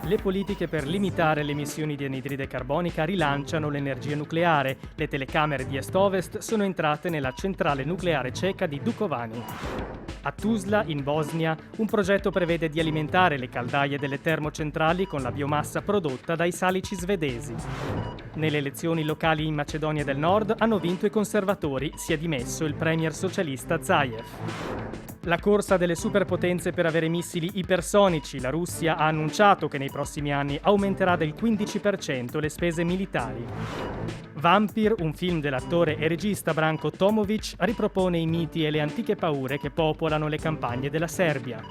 Le politiche per limitare le emissioni di anidride carbonica rilanciano l'energia nucleare. Le telecamere di est-ovest sono entrate nella centrale nucleare ceca di Dukovany. A Tuzla, in Bosnia, un progetto prevede di alimentare le caldaie delle termocentrali con la biomassa prodotta dai salici svedesi. Nelle elezioni locali in Macedonia del Nord hanno vinto i conservatori, si è dimesso il premier socialista Zaev. La corsa delle superpotenze per avere missili ipersonici. La Russia ha annunciato che nei prossimi anni aumenterà del 15% le spese militari. Vampir, un film dell'attore e regista Branko Tomovic, ripropone i miti e le antiche paure che popolano le campagne della Serbia.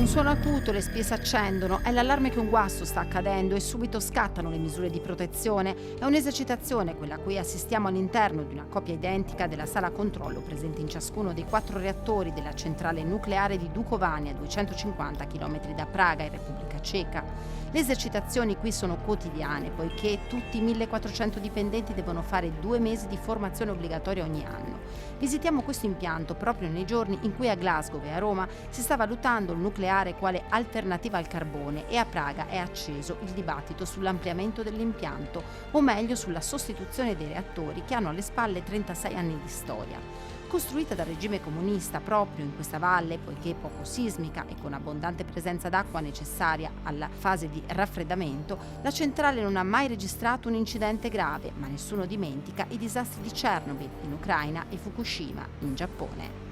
Suono acuto, le spie si accendono, è l'allarme che un guasto sta accadendo e subito scattano le misure di protezione. È un'esercitazione quella a cui assistiamo all'interno di una copia identica della sala controllo presente in ciascuno dei 4 reattori della centrale nucleare di Dukovany a 250 km da Praga, in Repubblica Ceca. Le esercitazioni qui sono quotidiane, poiché tutti i 1400 dipendenti devono fare 2 mesi di formazione obbligatoria ogni anno. Visitiamo questo impianto proprio nei giorni in cui a Glasgow e a Roma si sta valutando il nucleare quale alternativa al carbone e a Praga è acceso il dibattito sull'ampliamento dell'impianto, o meglio sulla sostituzione dei reattori che hanno alle spalle 36 anni di storia. Costruita dal regime comunista proprio in questa valle, poiché poco sismica e con abbondante presenza d'acqua necessaria alla fase di raffreddamento, la centrale non ha mai registrato un incidente grave, ma nessuno dimentica i disastri di Chernobyl in Ucraina e Fukushima in Giappone.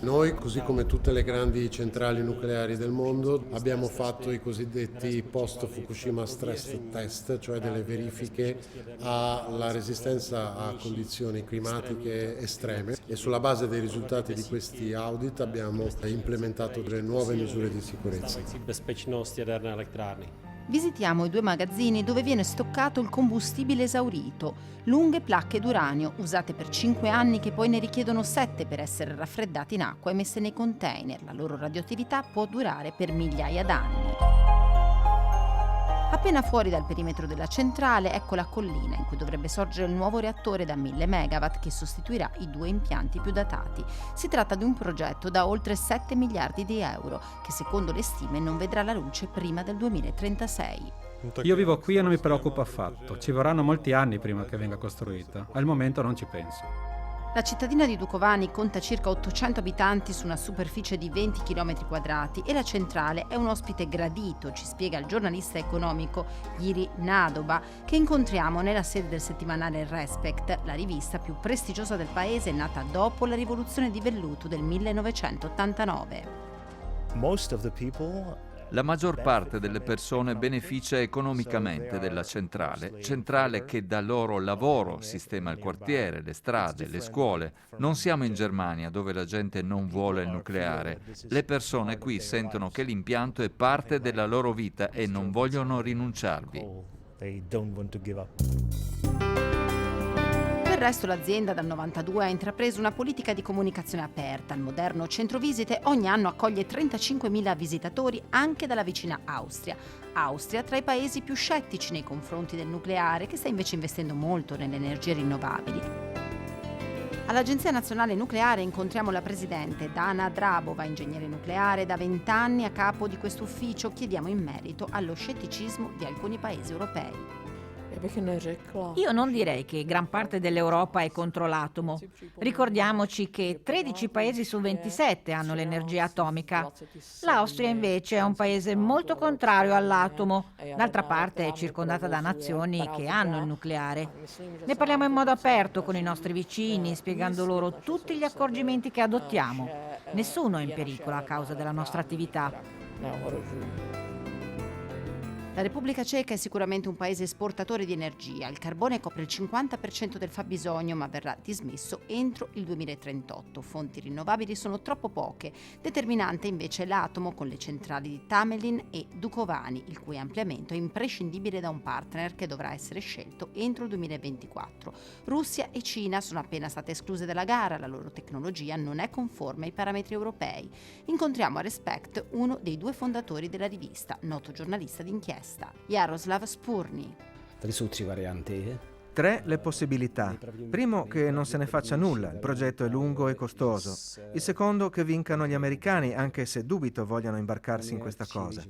Noi, così come tutte le grandi centrali nucleari del mondo, abbiamo fatto i cosiddetti post-Fukushima stress test, cioè delle verifiche alla resistenza a condizioni climatiche estreme, e sulla base dei risultati di questi audit abbiamo implementato delle nuove misure di sicurezza. Visitiamo i 2 magazzini dove viene stoccato il combustibile esaurito, lunghe placche d'uranio usate per 5 anni che poi ne richiedono 7 per essere raffreddate in acqua e messe nei container. La loro radioattività può durare per migliaia d'anni. Appena fuori dal perimetro della centrale, ecco la collina in cui dovrebbe sorgere il nuovo reattore da 1000 MW che sostituirà i 2 impianti più datati. Si tratta di un progetto da oltre 7 miliardi di euro che secondo le stime non vedrà la luce prima del 2036. Io vivo qui e non mi preoccupa affatto. Ci vorranno molti anni prima che venga costruita. Al momento non ci penso. La cittadina di Dukovany conta circa 800 abitanti su una superficie di 20 km² e la centrale è un ospite gradito, ci spiega il giornalista economico Yuri Nadoba, che incontriamo nella sede del settimanale Respect, la rivista più prestigiosa del paese nata dopo la rivoluzione di velluto del 1989. La maggior parte delle persone beneficia economicamente della centrale che dà loro lavoro, sistema il quartiere, le strade, le scuole. Non siamo in Germania dove la gente non vuole il nucleare. Le persone qui sentono che l'impianto è parte della loro vita e non vogliono rinunciarvi. Del resto l'azienda dal 92 ha intrapreso una politica di comunicazione aperta. Il moderno centro visite ogni anno accoglie 35.000 visitatori anche dalla vicina Austria. Austria tra i paesi più scettici nei confronti del nucleare, che sta invece investendo molto nelle energie rinnovabili. All'Agenzia Nazionale Nucleare incontriamo la presidente Dana Drabova, ingegnere nucleare da 20 anni a capo di questo ufficio. Chiediamo in merito allo scetticismo di alcuni paesi europei. Io non direi che gran parte dell'Europa è contro l'atomo. Ricordiamoci che 13 paesi su 27 hanno l'energia atomica. L'Austria invece è un paese molto contrario all'atomo. D'altra parte è circondata da nazioni che hanno il nucleare. Ne parliamo in modo aperto con i nostri vicini, spiegando loro tutti gli accorgimenti che adottiamo. Nessuno è in pericolo a causa della nostra attività. La Repubblica Ceca è sicuramente un paese esportatore di energia. Il carbone copre il 50% del fabbisogno, ma verrà dismesso entro il 2038. Fonti rinnovabili sono troppo poche. Determinante invece è l'atomo, con le centrali di Temelin e Dukovany, il cui ampliamento è imprescindibile da un partner che dovrà essere scelto entro il 2024. Russia e Cina sono appena state escluse dalla gara. La loro tecnologia non è conforme ai parametri europei. Incontriamo a Respect uno dei 2 fondatori della rivista, noto giornalista d'inchiesta, Jaroslav Spurny. 3 le possibilità. Primo, che non se ne faccia nulla, il progetto è lungo e costoso. Il secondo, che vincano gli americani, anche se dubito vogliano imbarcarsi in questa cosa.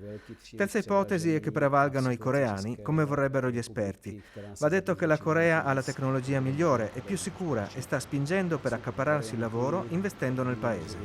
Terza ipotesi è che prevalgano i coreani, come vorrebbero gli esperti. Va detto che la Corea ha la tecnologia migliore e più sicura e sta spingendo per accaparrarsi il lavoro investendo nel paese.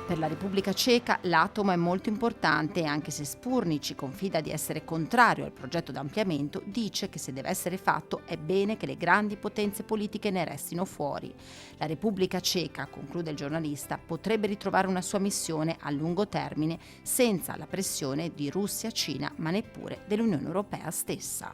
Per la Repubblica Ceca l'atomo è molto importante e anche se Spurnici confida di essere contrario al progetto d'ampliamento, dice che se deve essere fatto è bene che le grandi potenze politiche ne restino fuori. La Repubblica Ceca, conclude il giornalista, potrebbe ritrovare una sua missione a lungo termine senza la pressione di Russia, Cina, ma neppure dell'Unione Europea stessa.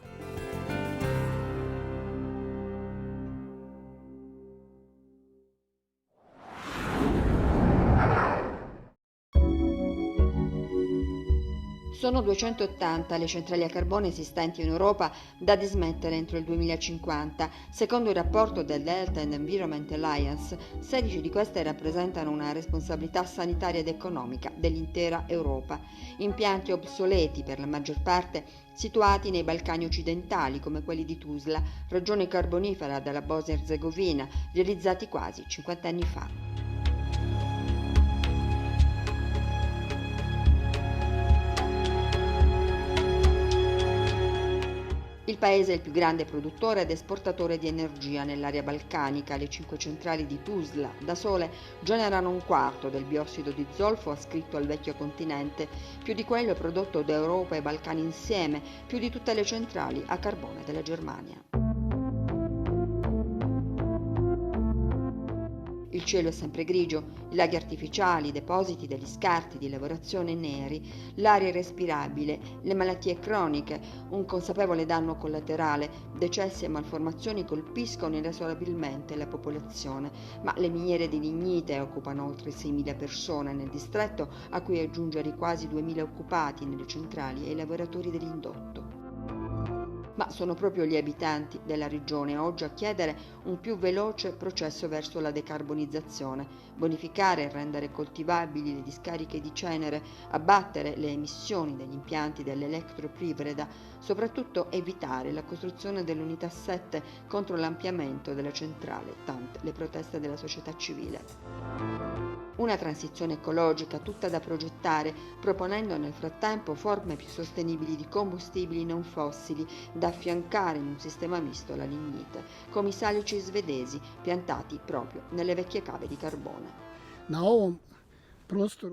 Sono 280 le centrali a carbone esistenti in Europa da dismettere entro il 2050. Secondo il rapporto del Health and Environment Alliance, 16 di queste rappresentano una responsabilità sanitaria ed economica dell'intera Europa. Impianti obsoleti, per la maggior parte situati nei Balcani occidentali, come quelli di Tuzla, regione carbonifera della Bosnia-Erzegovina, realizzati quasi 50 anni fa. Il paese è il più grande produttore ed esportatore di energia nell'area balcanica. Le 5 centrali di Tuzla da sole generano un quarto del biossido di zolfo ascritto al vecchio continente, più di quello prodotto da Europa e Balcani insieme, più di tutte le centrali a carbone della Germania. Il cielo è sempre grigio, i laghi artificiali, i depositi degli scarti di lavorazione neri, l'aria irrespirabile, le malattie croniche, un consapevole danno collaterale, decessi e malformazioni colpiscono inesorabilmente la popolazione, ma le miniere di lignite occupano oltre 6.000 persone nel distretto, a cui aggiungere i quasi 2.000 occupati nelle centrali e i lavoratori dell'indotto. Ma sono proprio gli abitanti della regione oggi a chiedere un più veloce processo verso la decarbonizzazione, bonificare e rendere coltivabili le discariche di cenere, abbattere le emissioni degli impianti dell'Electroprivreda, soprattutto evitare la costruzione dell'unità 7 contro l'ampliamento della centrale, tante le proteste della società civile. Una transizione ecologica tutta da progettare, proponendo nel frattempo forme più sostenibili di combustibili non fossili da affiancare in un sistema misto alla lignite, come i salici svedesi piantati proprio nelle vecchie cave di carbone.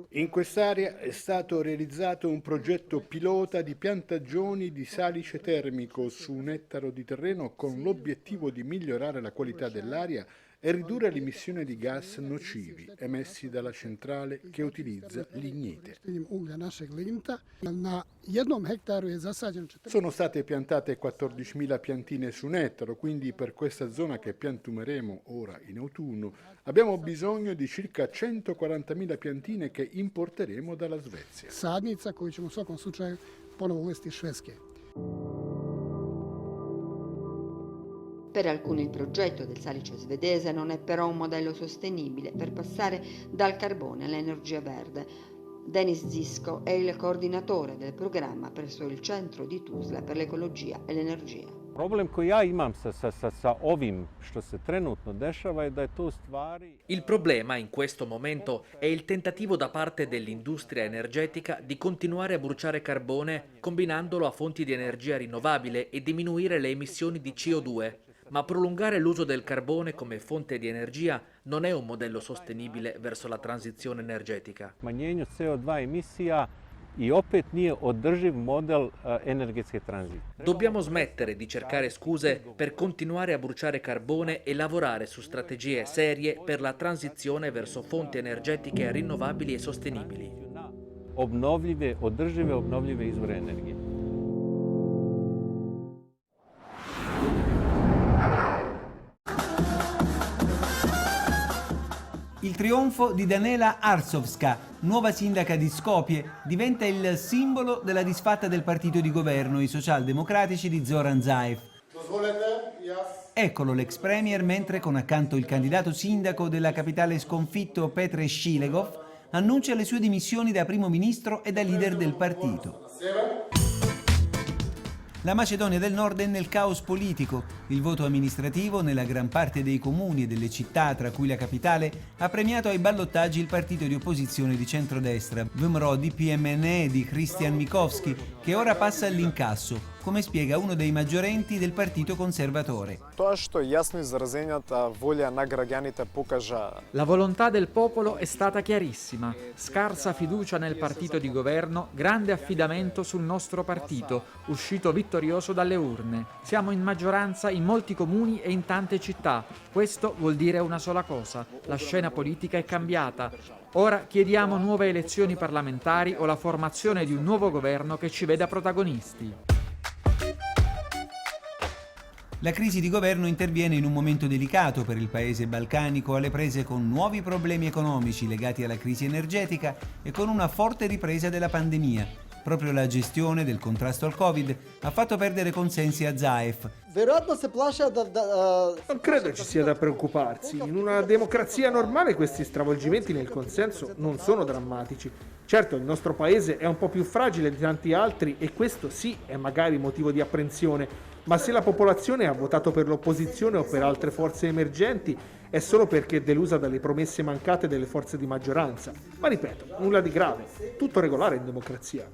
In quest'area è stato realizzato un progetto pilota di piantagioni di salice termico su un ettaro di terreno con l'obiettivo di migliorare la qualità dell'aria e ridurre l'emissione di gas nocivi emessi dalla centrale che utilizza lignite. Sono state piantate 14.000 piantine su un ettaro, quindi per questa zona che piantumeremo ora in autunno abbiamo bisogno di circa 140.000 piantine che importeremo dalla Svezia. Per alcuni il progetto del salice svedese non è però un modello sostenibile per passare dal carbone all'energia verde. Denis Zisko è il coordinatore del programma presso il centro di Tuzla per l'ecologia e l'energia. Il problema in questo momento è il tentativo da parte dell'industria energetica di continuare a bruciare carbone combinandolo a fonti di energia rinnovabile e diminuire le emissioni di CO2. Ma prolungare l'uso del carbone come fonte di energia non è un modello sostenibile verso la transizione energetica. Dobbiamo smettere di cercare scuse per continuare a bruciare carbone e lavorare su strategie serie per la transizione verso fonti energetiche rinnovabili e sostenibili. Obnovljive izvore energije. Il trionfo di Danela Artsovska, nuova sindaca di Skopje, diventa il simbolo della disfatta del partito di governo, i socialdemocratici di Zoran Zaev. Eccolo l'ex premier mentre con accanto il candidato sindaco della capitale sconfitto Petr Šilegov annuncia le sue dimissioni da primo ministro e da leader del partito. La Macedonia del Nord è nel caos politico. Il voto amministrativo nella gran parte dei comuni e delle città, tra cui la capitale, ha premiato ai ballottaggi il partito di opposizione di centrodestra, VMRO DPMNE di Christian Mikovski, che ora passa all'incasso, come spiega uno dei maggiorenti del partito conservatore. La volontà del popolo è stata chiarissima. Scarsa fiducia nel partito di governo, grande affidamento sul nostro partito, uscito vittorioso dalle urne. Siamo in maggioranza in molti comuni e in tante città. Questo vuol dire una sola cosa: la scena politica è cambiata. Ora chiediamo nuove elezioni parlamentari o la formazione di un nuovo governo che ci veda protagonisti. La crisi di governo interviene in un momento delicato per il paese balcanico, alle prese con nuovi problemi economici legati alla crisi energetica e con una forte ripresa della pandemia. Proprio la gestione del contrasto al Covid ha fatto perdere consensi a Zaev. Non credo ci sia da preoccuparsi. In una democrazia normale questi stravolgimenti nel consenso non sono drammatici. Certo, il nostro paese è un po' più fragile di tanti altri e questo sì è magari motivo di apprensione. Ma se la popolazione ha votato per l'opposizione o per altre forze emergenti è solo perché è delusa dalle promesse mancate delle forze di maggioranza. Ma ripeto, nulla di grave, tutto regolare in democrazia.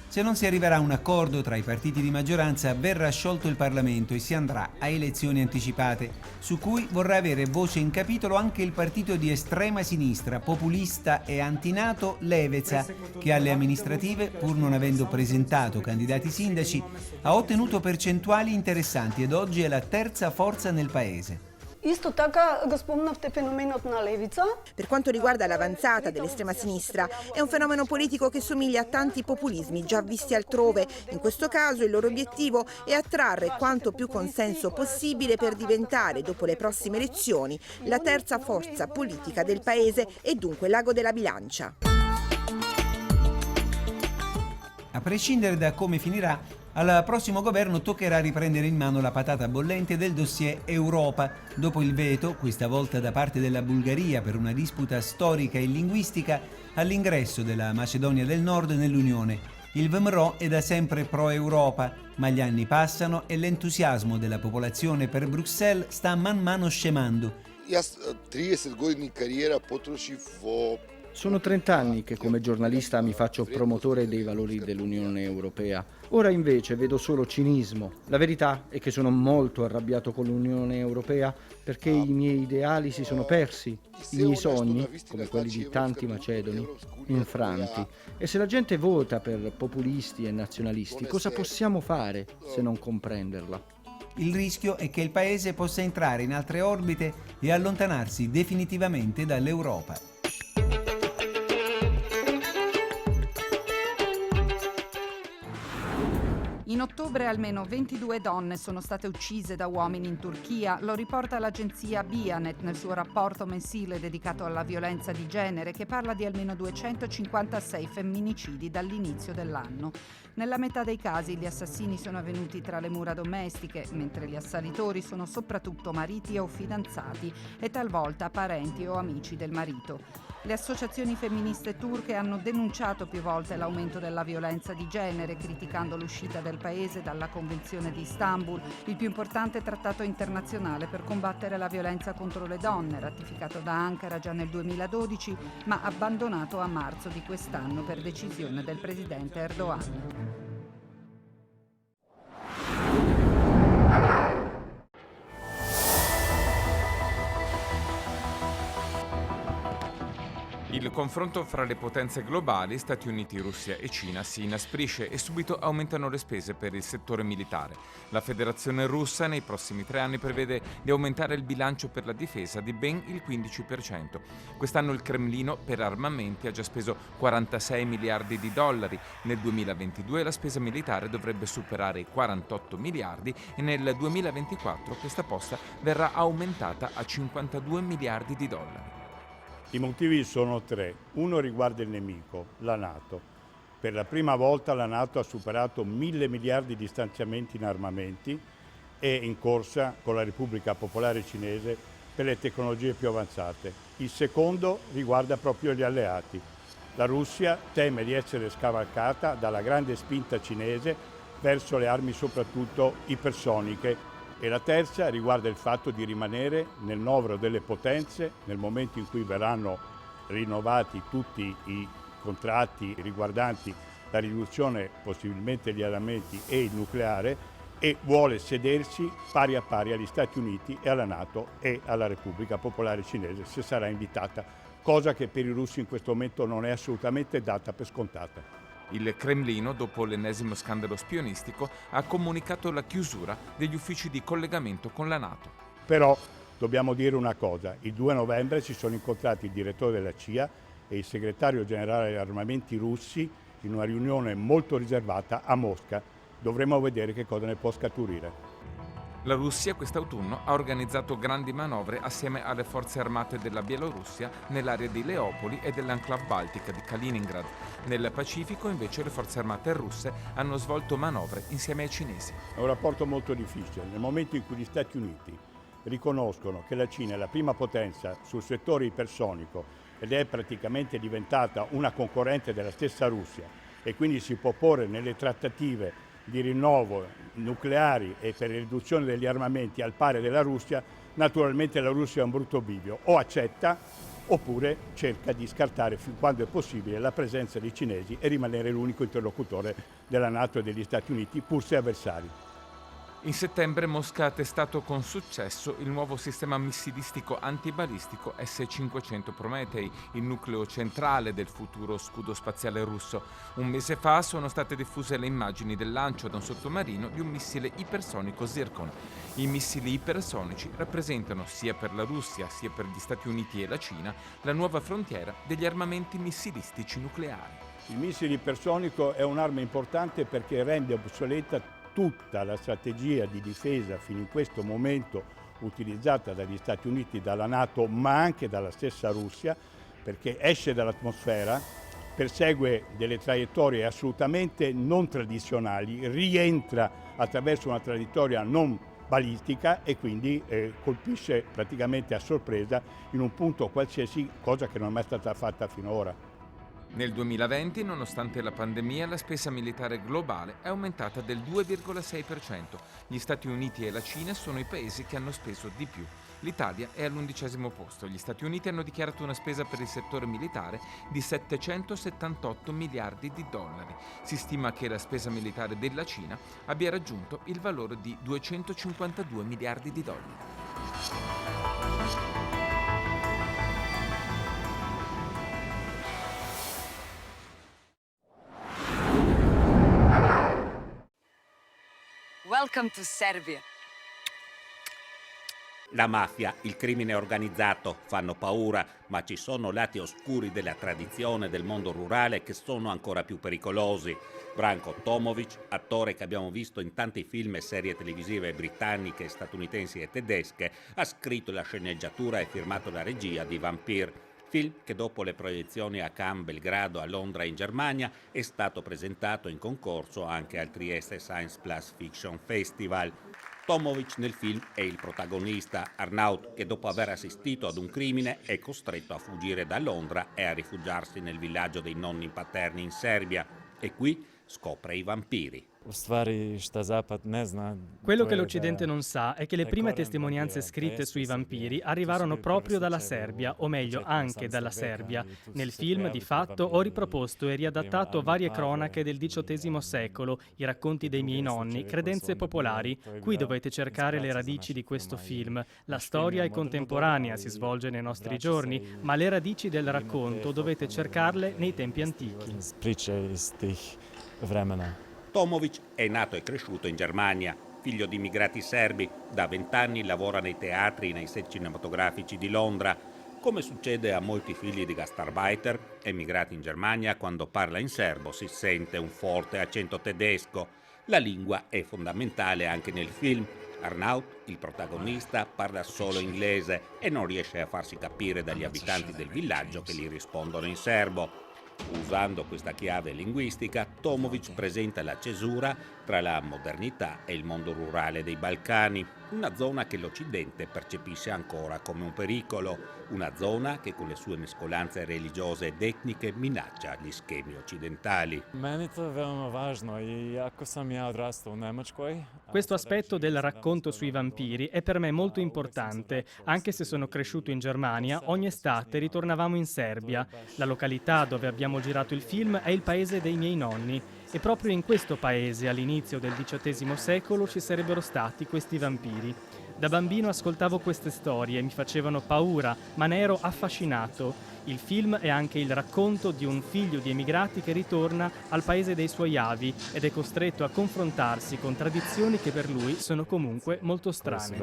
Se non si arriverà a un accordo tra i partiti di maggioranza, verrà sciolto il Parlamento e si andrà a elezioni anticipate, su cui vorrà avere voce in capitolo anche il partito di estrema sinistra, populista e antinato Levica, che alle amministrative, pur non avendo presentato candidati sindaci, ha ottenuto percentuali interessanti ed oggi è la terza forza nel paese. Per quanto riguarda l'avanzata dell'estrema sinistra, è un fenomeno politico che somiglia a tanti populismi già visti altrove. In questo caso il loro obiettivo è attrarre quanto più consenso possibile per diventare, dopo le prossime elezioni, la terza forza politica del paese e dunque l'ago della bilancia. A prescindere da come finirà, al prossimo governo toccherà riprendere in mano la patata bollente del dossier Europa, dopo il veto, questa volta da parte della Bulgaria per una disputa storica e linguistica, all'ingresso della Macedonia del Nord nell'Unione. Il VMRO è da sempre pro-Europa, ma gli anni passano e l'entusiasmo della popolazione per Bruxelles sta man mano scemando. Sono 30 anni che come giornalista mi faccio promotore dei valori dell'Unione Europea. Ora invece vedo solo cinismo. La verità è che sono molto arrabbiato con l'Unione Europea perché i miei ideali si sono persi, i miei sogni, come quelli di tanti macedoni, infranti. E se la gente vota per populisti e nazionalisti, cosa possiamo fare se non comprenderla? Il rischio è che il paese possa entrare in altre orbite e allontanarsi definitivamente dall'Europa. In ottobre almeno 22 donne sono state uccise da uomini in Turchia, lo riporta l'agenzia Bianet nel suo rapporto mensile dedicato alla violenza di genere, che parla di almeno 256 femminicidi dall'inizio dell'anno. Nella metà dei casi gli assassini sono avvenuti tra le mura domestiche, mentre gli assalitori sono soprattutto mariti o fidanzati e talvolta parenti o amici del marito. Le associazioni femministe turche hanno denunciato più volte l'aumento della violenza di genere, criticando l'uscita del paese dalla Convenzione di Istanbul, il più importante trattato internazionale per combattere la violenza contro le donne, ratificato da Ankara già nel 2012, ma abbandonato a marzo di quest'anno per decisione del presidente Erdogan. Il confronto fra le potenze globali, Stati Uniti, Russia e Cina, si inasprisce e subito aumentano le spese per il settore militare. La Federazione Russa nei prossimi 3 anni prevede di aumentare il bilancio per la difesa di ben il 15%. Quest'anno il Cremlino per armamenti ha già speso 46 miliardi di dollari. Nel 2022 la spesa militare dovrebbe superare i 48 miliardi e nel 2024 questa posta verrà aumentata a 52 miliardi di dollari. I motivi sono 3. Uno riguarda il nemico, la NATO. Per la prima volta la NATO ha superato 1.000 miliardi di stanziamenti in armamenti e in corsa con la Repubblica Popolare Cinese per le tecnologie più avanzate. Il secondo riguarda proprio gli alleati. La Russia teme di essere scavalcata dalla grande spinta cinese verso le armi soprattutto ipersoniche. E la terza riguarda il fatto di rimanere nel novero delle potenze nel momento in cui verranno rinnovati tutti i contratti riguardanti la riduzione possibilmente degli armamenti e il nucleare, e vuole sedersi pari a pari agli Stati Uniti e alla NATO e alla Repubblica Popolare Cinese se sarà invitata, cosa che per i russi in questo momento non è assolutamente data per scontata. Il Cremlino, dopo l'ennesimo scandalo spionistico, ha comunicato la chiusura degli uffici di collegamento con la NATO. Però dobbiamo dire una cosa, il 2 novembre si sono incontrati il direttore della CIA e il segretario generale degli armamenti russi in una riunione molto riservata a Mosca. Dovremo vedere che cosa ne può scaturire. La Russia quest'autunno ha organizzato grandi manovre assieme alle forze armate della Bielorussia nell'area di Leopoli e dell'enclave baltica di Kaliningrad. Nel Pacifico invece le forze armate russe hanno svolto manovre insieme ai cinesi. È un rapporto molto difficile. Nel momento in cui gli Stati Uniti riconoscono che la Cina è la prima potenza sul settore ipersonico ed è praticamente diventata una concorrente della stessa Russia e quindi si può porre nelle trattative di rinnovo nucleari e per riduzione degli armamenti al pari della Russia, naturalmente la Russia è un brutto bivio, o accetta oppure cerca di scartare fin quando è possibile la presenza dei cinesi e rimanere l'unico interlocutore della NATO e degli Stati Uniti, pur se avversari. In settembre Mosca ha testato con successo il nuovo sistema missilistico antibalistico S-500 Prometei, il nucleo centrale del futuro scudo spaziale russo. Un mese fa sono state diffuse le immagini del lancio da un sottomarino di un missile ipersonico Zircon. I missili ipersonici rappresentano, sia per la Russia sia per gli Stati Uniti e la Cina, la nuova frontiera degli armamenti missilistici nucleari. Il missile ipersonico è un'arma importante perché rende obsoleta tutta la strategia di difesa fino in questo momento utilizzata dagli Stati Uniti, dalla NATO, ma anche dalla stessa Russia, perché esce dall'atmosfera, persegue delle traiettorie assolutamente non tradizionali, rientra attraverso una traiettoria non balistica e quindi colpisce praticamente a sorpresa in un punto qualsiasi, cosa che non è mai stata fatta finora. Nel 2020, nonostante la pandemia, la spesa militare globale è aumentata del 2,6%. Gli Stati Uniti e la Cina sono i paesi che hanno speso di più. L'Italia è all'11° posto. Gli Stati Uniti hanno dichiarato una spesa per il settore militare di 778 miliardi di dollari. Si stima che la spesa militare della Cina abbia raggiunto il valore di 252 miliardi di dollari. Welcome to Serbia. La mafia, il crimine organizzato fanno paura, ma ci sono lati oscuri della tradizione del mondo rurale che sono ancora più pericolosi. Branko Tomovic, attore che abbiamo visto in tanti film e serie televisive britanniche, statunitensi e tedesche, ha scritto la sceneggiatura e firmato la regia di Vampire. Film che dopo le proiezioni a Cannes, Belgrado, a Londra e in Germania è stato presentato in concorso anche al Trieste Science Plus Fiction Festival. Tomovic nel film è il protagonista, Arnaut, che dopo aver assistito ad un crimine è costretto a fuggire da Londra e a rifugiarsi nel villaggio dei nonni paterni in Serbia. E qui scopre i vampiri. Quello che l'Occidente non sa è che le prime testimonianze scritte sui vampiri arrivarono proprio dalla Serbia, o meglio anche dalla Serbia. Nel film, di fatto, ho riproposto e riadattato varie cronache del XVIII secolo, i racconti dei miei nonni, credenze popolari. Qui dovete cercare le radici di questo film. La storia è contemporanea, si svolge nei nostri giorni, ma le radici del racconto dovete cercarle nei tempi antichi. Tomovic è nato e cresciuto in Germania, figlio di immigrati serbi. Da 20 anni lavora nei teatri e nei set cinematografici di Londra. Come succede a molti figli di gastarbeiter emigrati in Germania, quando parla in serbo si sente un forte accento tedesco. La lingua è fondamentale anche nel film. Arnaut, il protagonista, parla solo inglese e non riesce a farsi capire dagli abitanti del villaggio che gli rispondono in serbo. Usando questa chiave linguistica, Tomovic presenta la cesura tra la modernità e il mondo rurale dei Balcani. una zona che l'Occidente percepisce ancora come un pericolo, una zona che con le sue mescolanze religiose ed etniche minaccia gli schemi occidentali. Questo aspetto del racconto sui vampiri è per me molto importante. Anche se sono cresciuto in Germania, ogni estate ritornavamo in Serbia. La località dove abbiamo girato il film è il paese dei miei nonni. E proprio in questo paese, all'inizio del XVIII secolo, ci sarebbero stati questi vampiri. Da bambino ascoltavo queste storie, mi facevano paura, ma ne ero affascinato. Il film è anche il racconto di un figlio di emigrati che ritorna al paese dei suoi avi ed è costretto a confrontarsi con tradizioni che per lui sono comunque molto strane.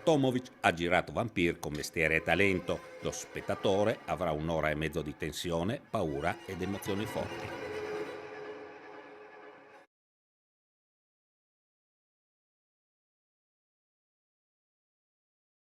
Tomovic ha girato Vampir con mestiere e talento. Lo spettatore avrà un'ora e mezzo di tensione, paura ed emozioni forti.